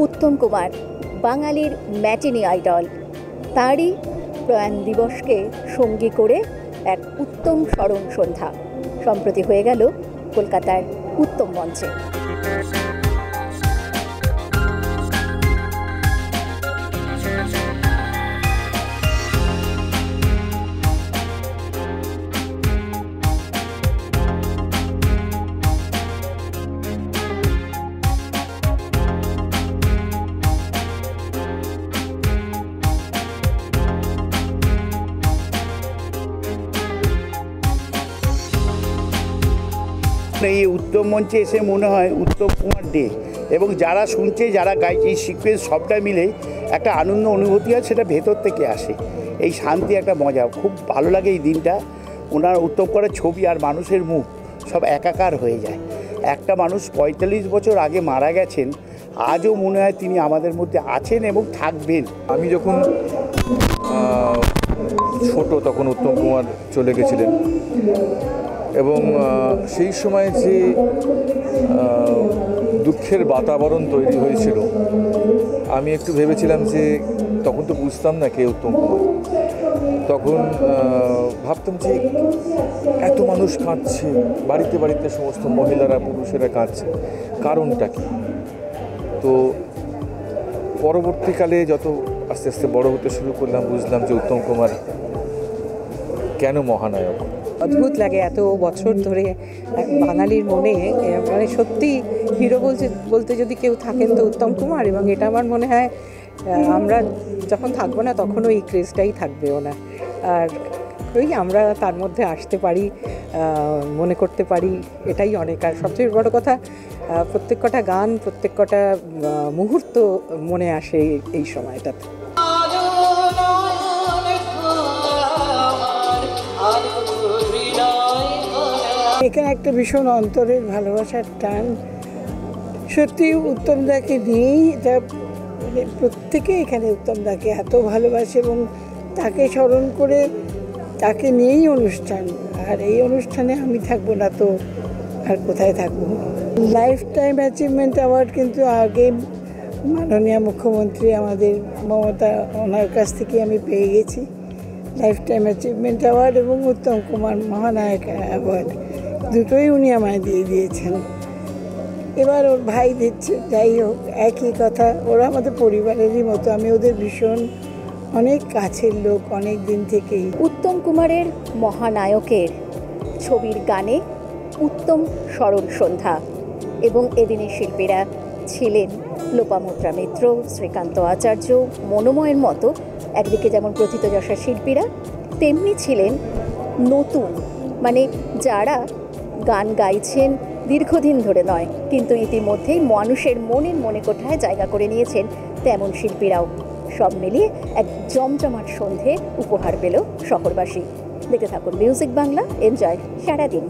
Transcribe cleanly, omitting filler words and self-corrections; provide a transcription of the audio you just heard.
উত্তম কুমার বাঙালির matinee idol, তারই প্রয়াণ দিবসকে সঙ্গী করে এক উত্তম স্মরণ সন্ধ্যা সম্প্রতি হয়ে গেল কলকাতার উত্তম মঞ্চে। এই উত্তম মঞ্চে এসে মনে হয় উত্তম কুমার ডে, এবং যারা শুনছে যারা গাইছে এই সিকোয়েন্স সবটা মিলে একটা আনন্দ অনুভূতি হয়, সেটা ভেতর থেকে আসে। এই শান্তি একটা মজা, খুব ভালো লাগে এই দিনটা। ওনার উত্তম কুমারের ছবি আর মানুষের মুখ সব একাকার হয়ে যায়। একটা মানুষ ৪৫ বছর আগে মারা গেছেন, আজও মনে হয় তিনি আমাদের মধ্যে আছেন এবং থাকবেন। আমি যখন ছোট তখন উত্তম কুমার চলে গেছিলেন, এবং সেই সময় যে দুঃখের বাতাবরণ তৈরি হয়েছিল, আমি একটু ভেবেছিলাম যে তখন তো বুঝতাম না কে উত্তম কুমার। তখন ভাবতাম যে এত মানুষ কাঁদছে, বাড়িতে বাড়িতে সমস্ত মহিলারা পুরুষেরা কাঁদছে, কারণটা কি? তো পরবর্তীকালে যত আস্তে আস্তে বড় হতে শুরু করলাম, বুঝলাম যে উত্তম কুমার কেন মহানায়ক। অদ্ভুত লাগে এত বছর ধরে বাঙালির মনে, মানে সত্যি হিরো বলতে যদি কেউ থাকেন তো উত্তম কুমার। এবং এটা আমার মনে হয় আমরা যখন থাকবো না তখনও এই ক্রেজটাই থাকবে ওনার। আর ওই আমরা তার মধ্যে আসতে পারি, মনে করতে পারি, এটাই অনেক। আর সবচেয়ে বড় কথা, প্রত্যেক কটা গান, প্রত্যেক কটা মুহূর্ত মনে আসে এই সময়টাতে। এখানে একটা ভীষণ অন্তরের ভালোবাসার টান, সত্যি উত্তমদাকে নিয়েই এটা, মানে প্রত্যেকে এখানে উত্তমদাকে এত ভালোবাসে এবং তাকে স্মরণ করে তাকে নিয়েই অনুষ্ঠান। আর এই অনুষ্ঠানে আমি থাকবো না তো আর কোথায় থাকবো? লাইফ টাইম অ্যাচিভমেন্ট অ্যাওয়ার্ড কিন্তু আগে মাননীয় মুখ্যমন্ত্রী আমাদের মমতা, ওনার কাছ থেকে আমি পেয়ে গেছি লাইফ টাইম অ্যাচিভমেন্ট অ্যাওয়ার্ড এবং উত্তম কুমার মহানায়ক অ্যাওয়ার্ড, দুটোই উনি আমায় দিয়ে দিয়েছেন। এবার ওর ভাই দিচ্ছে, যাই হোক একই কথা, ওরা আমাদের পরিবারেরই মতো। আমি ওদের ভীষণ অনেক কাছের লোক অনেক দিন থেকেই। উত্তম কুমারের মহানায়কের ছবির গানে উত্তম স্মরণ সন্ধ্যা, এবং এদিনের শিল্পীরা ছিলেন লোপামুদ্রা মিত্র, শ্রীকান্ত আচার্য, মনোময়ের মতো একদিকে যেমন প্রথিতযশা শিল্পীরা, তেমনি ছিলেন নতুন, মানে যারা গান গাইছেন দীর্ঘদিন ধরে নয়, কিন্তু ইতিমধ্যেই মানুষের মনে কোঠায় জায়গা করে নিয়েছেন তেমন শিল্পীরাও। সব মিলিয়ে এক জমজমাট সন্ধে উপহার পেল শহরবাসী। দেখতে থাকুন মিউজিক বাংলা, এনজয় সারাদিন।